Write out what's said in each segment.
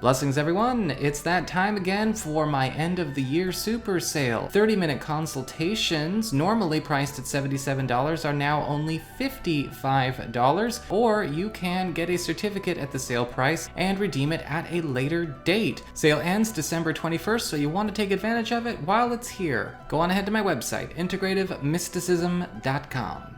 Blessings everyone, it's that time again for my end of the year super sale. 30-minute consultations, normally priced at $77, are now only $55, or you can get a certificate at the sale price and redeem it at a later date. Sale ends December 21st, so you want to take advantage of it while it's here. Go on ahead to my website, integrativemysticism.com.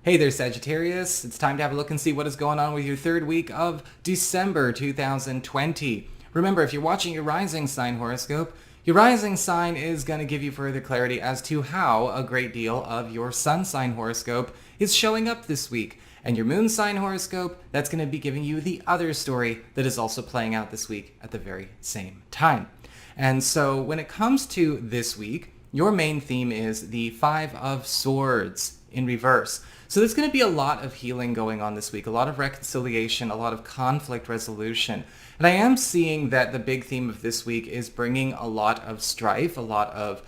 Hey there, Sagittarius. It's time to have a look and see what is going on with your third week of December 2020. Remember, if you're watching your rising sign horoscope, your rising sign is going to give you further clarity as to how a great deal of your sun sign horoscope is showing up this week. And your moon sign horoscope, that's going to be giving you the other story that is also playing out this week at the very same time. And so when it comes to this week, your main theme is the Five of Swords in reverse. So there's going to be a lot of healing going on this week, a lot of reconciliation, a lot of conflict resolution. And I am seeing that the big theme of this week is bringing a lot of strife, a lot of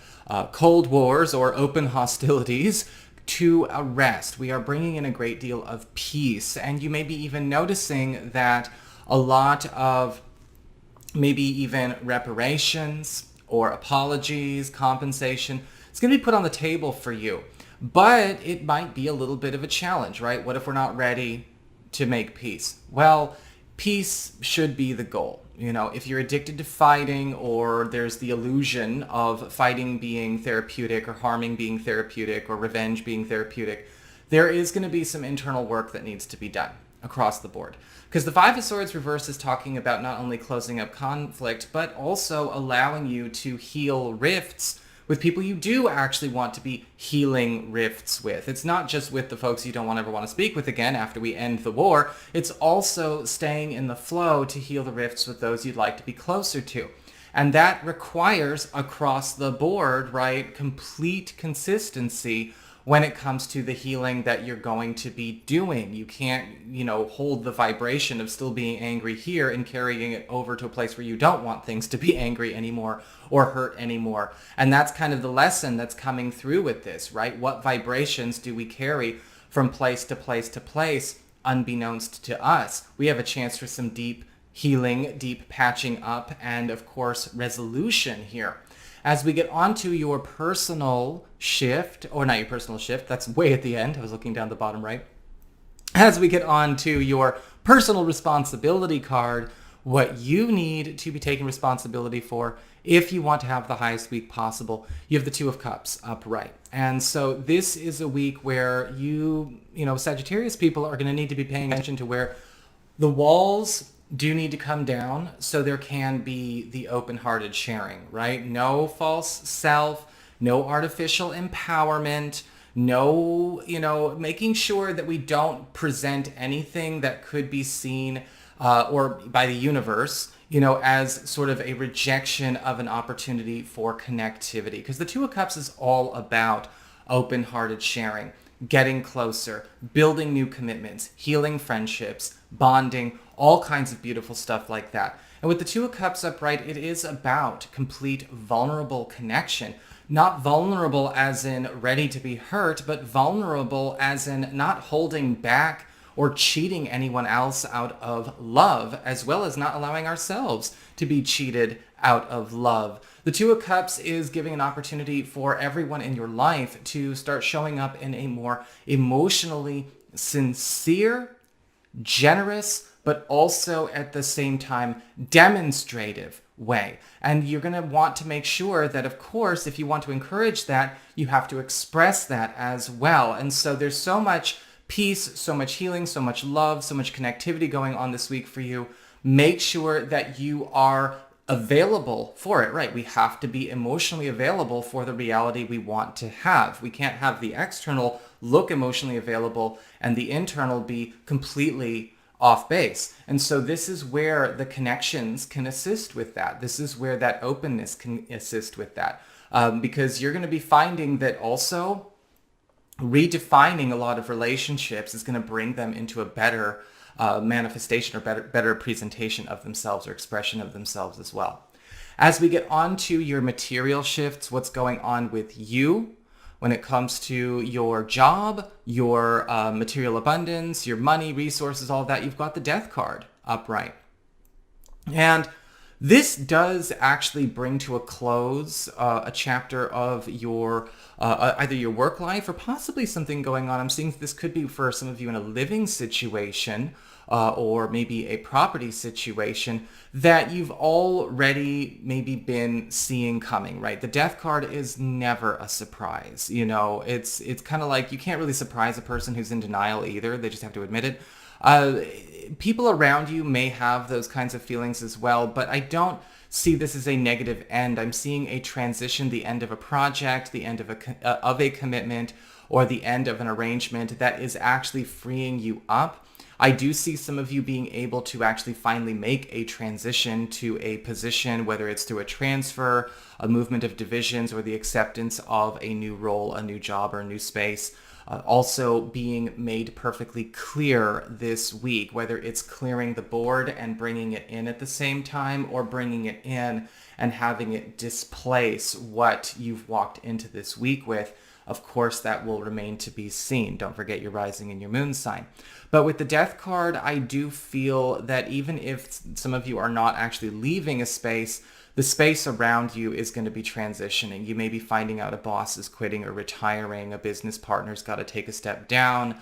cold wars or open hostilities to a rest. We are bringing in a great deal of peace. And you may be even noticing that a lot of maybe even reparations or apologies, compensation, it's going to be put on the table for you. But it might be a little bit of a challenge, right? What if we're not ready to make peace? Well, peace should be the goal. You know, if you're addicted to fighting, or there's the illusion of fighting being therapeutic or harming being therapeutic or revenge being therapeutic, there is going to be some internal work that needs to be done across the board. Because the Five of Swords reverse is talking about not only closing up conflict, but also allowing you to heal rifts with people you do actually want to be healing rifts with. It's not just with the folks you don't ever want to speak with again after we end the war. It's also staying in the flow to heal the rifts with those you'd like to be closer to. And that requires across the board, right, complete consistency when it comes to the healing that you're going to be doing. You can't, hold the vibration of still being angry here and carrying it over to a place where you don't want things to be angry anymore or hurt anymore. And that's kind of the lesson that's coming through with this, right? What vibrations do we carry from place to place to place, unbeknownst to us? We have a chance for some deep healing, deep patching up, and of course, resolution here. As we get onto your personal shift, or not your personal shift, that's way at the end. I was looking down the bottom right. As we get on to your personal responsibility card, what you need to be taking responsibility for if you want to have the highest week possible, you have the Two of Cups upright. And so this is a week where Sagittarius people are going to need to be paying attention to where the walls do need to come down so there can be the open-hearted sharing, right? No false self, no artificial empowerment, no, making sure that we don't present anything that could be seen or by the universe, as sort of a rejection of an opportunity for connectivity. Because the Two of Cups is all about open-hearted sharing, getting closer, building new commitments, healing friendships, bonding, all kinds of beautiful stuff like that. And with the Two of Cups upright, it is about complete vulnerable connection. Not vulnerable as in ready to be hurt, but vulnerable as in not holding back or cheating anyone else out of love, as well as not allowing ourselves to be cheated out of love. The Two of Cups is giving an opportunity for everyone in your life to start showing up in a more emotionally sincere, generous, but also at the same time demonstrative way. And you're going to want to make sure that, of course, if you want to encourage that, you have to express that as well. And so there's so much peace, so much healing, so much love, so much connectivity going on this week for you. Make sure that you are available for it, right? We have to be emotionally available for the reality we want to have. We can't have the external look emotionally available and the internal be completely off base. And so this is where the connections can assist with that. This is where that openness can assist with that. Because you're going to be finding that also redefining a lot of relationships is going to bring them into a better manifestation or better presentation of themselves or expression of themselves as well. As we get on to your material shifts, what's going on with you? when it comes to your job, your material abundance, your money, resources, all of that, you've got the Death card upright. And this does actually bring to a close a chapter of your either your work life or possibly something going on. I'm seeing this could be for some of you in a living situation or maybe a property situation that you've already maybe been seeing coming, right? The Death card is never a surprise. You know, it's kind of like you can't really surprise a person who's in denial either. They just have to admit it. People around you may have those kinds of feelings as well, but I don't see this as a negative end. I'm seeing a transition, the end of a project, the end of a commitment, or the end of an arrangement that is actually freeing you up. I do see some of you being able to actually finally make a transition to a position, whether it's through a transfer, a movement of divisions, or the acceptance of a new role, a new job, or a new space. Also being made perfectly clear this week, whether it's clearing the board and bringing it in at the same time, or bringing it in and having it displace what you've walked into this week with. Of course, that will remain to be seen. Don't forget your rising and your moon sign. But with the Death card, I do feel that even if some of you are not actually leaving a space, the space around you is going to be transitioning. You may be finding out a boss is quitting or retiring, a business partner's got to take a step down,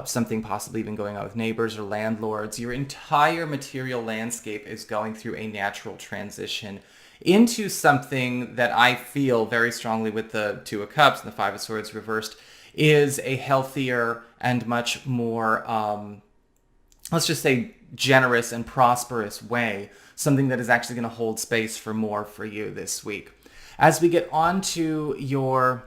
something possibly even going on with neighbors or landlords. Your entire material landscape is going through a natural transition into something that I feel very strongly with the Two of Cups and the Five of Swords reversed is a healthier and much more, let's just say, generous and prosperous way, something that is actually going to hold space for more for you this week. As we get on to your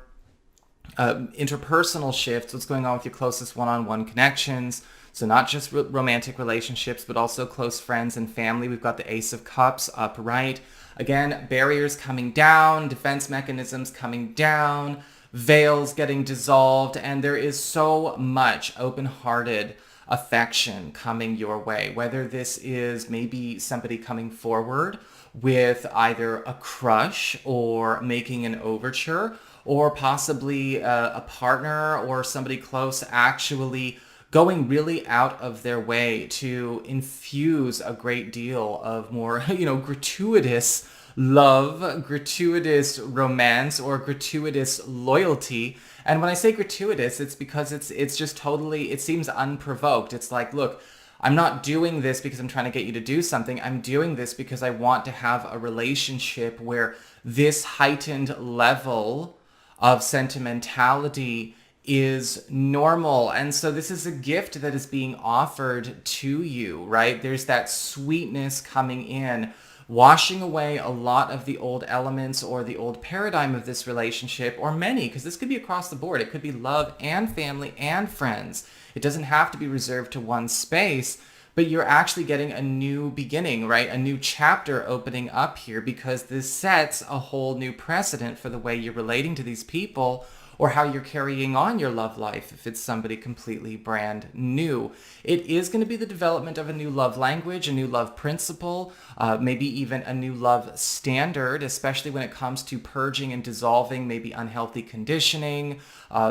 interpersonal shifts, what's going on with your closest one-on-one connections, so not just romantic relationships, but also close friends and family. We've got the Ace of Cups upright. Again, barriers coming down, defense mechanisms coming down, veils getting dissolved, and there is so much open-hearted affection coming your way, whether this is maybe somebody coming forward with either a crush or making an overture, or possibly a partner or somebody close actually going really out of their way to infuse a great deal of more, gratuitous love, gratuitous romance, or gratuitous loyalty. And when I say gratuitous, it's because it's just totally, it seems unprovoked. It's like, look, I'm not doing this because I'm trying to get you to do something. I'm doing this because I want to have a relationship where this heightened level of sentimentality is normal. And so this is a gift that is being offered to you, right? There's that sweetness coming in, washing away a lot of the old elements or the old paradigm of this relationship, or many, because this could be across the board. It could be love and family and friends. It doesn't have to be reserved to one space, but you're actually getting a new beginning, right? A new chapter opening up here, because this sets a whole new precedent for the way you're relating to these people, or how you're carrying on your love life if it's somebody completely brand new. It is going to be the development of a new love language, a new love principle, maybe even a new love standard, especially when it comes to purging and dissolving maybe unhealthy conditioning,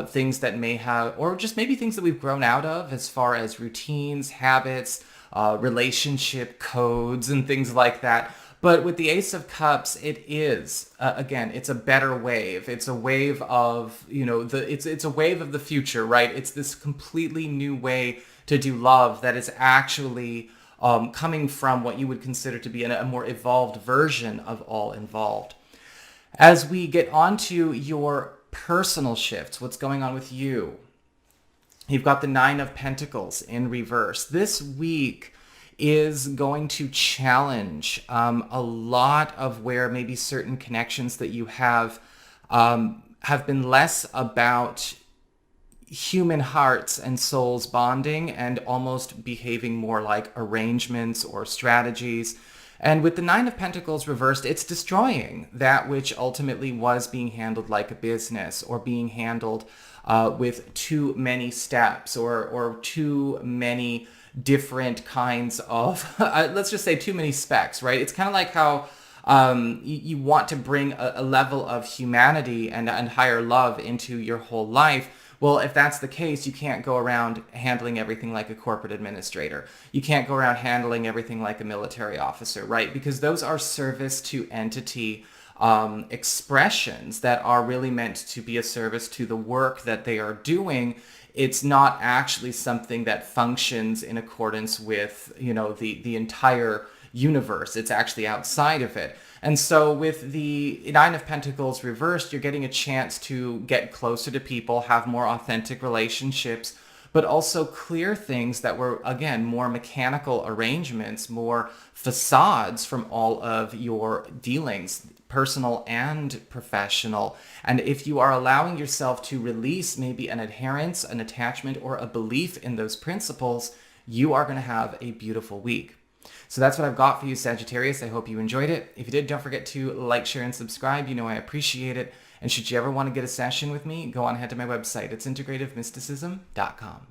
things that may have, or just maybe things that we've grown out of as far as routines, habits, relationship codes, and things like that. But with the Ace of Cups, it is, again, it's a better wave. It's a wave of, it's a wave of the future, right? It's this completely new way to do love that is actually coming from what you would consider to be a more evolved version of all involved. As we get on to your personal shifts, what's going on with you? You've got the Nine of Pentacles in reverse. This week is going to challenge a lot of where maybe certain connections that you have been less about human hearts and souls bonding and almost behaving more like arrangements or strategies. And with the Nine of Pentacles reversed, it's destroying that which ultimately was being handled like a business, or being handled with too many steps, or too many different kinds of, let's just say too many specs, right? It's kind of like how You want to bring a level of humanity and higher love into your whole life. Well, if that's the case, you can't go around handling everything like a corporate administrator. You can't go around handling everything like a military officer, right? Because those are service to entity expressions that are really meant to be a service to the work that they are doing. It's not actually something that functions in accordance with, the entire universe. It's actually outside of it. And so with the Nine of Pentacles reversed, you're getting a chance to get closer to people, have more authentic relationships, but also clear things that were, again, more mechanical arrangements, more facades from all of your dealings, personal and professional. And if you are allowing yourself to release maybe an adherence, an attachment, or a belief in those principles, you are going to have a beautiful week. So that's what I've got for you, Sagittarius. I hope you enjoyed it. If you did, don't forget to like, share, and subscribe. You know I appreciate it. And should you ever want to get a session with me, go on ahead to my website. It's integrativemysticism.com.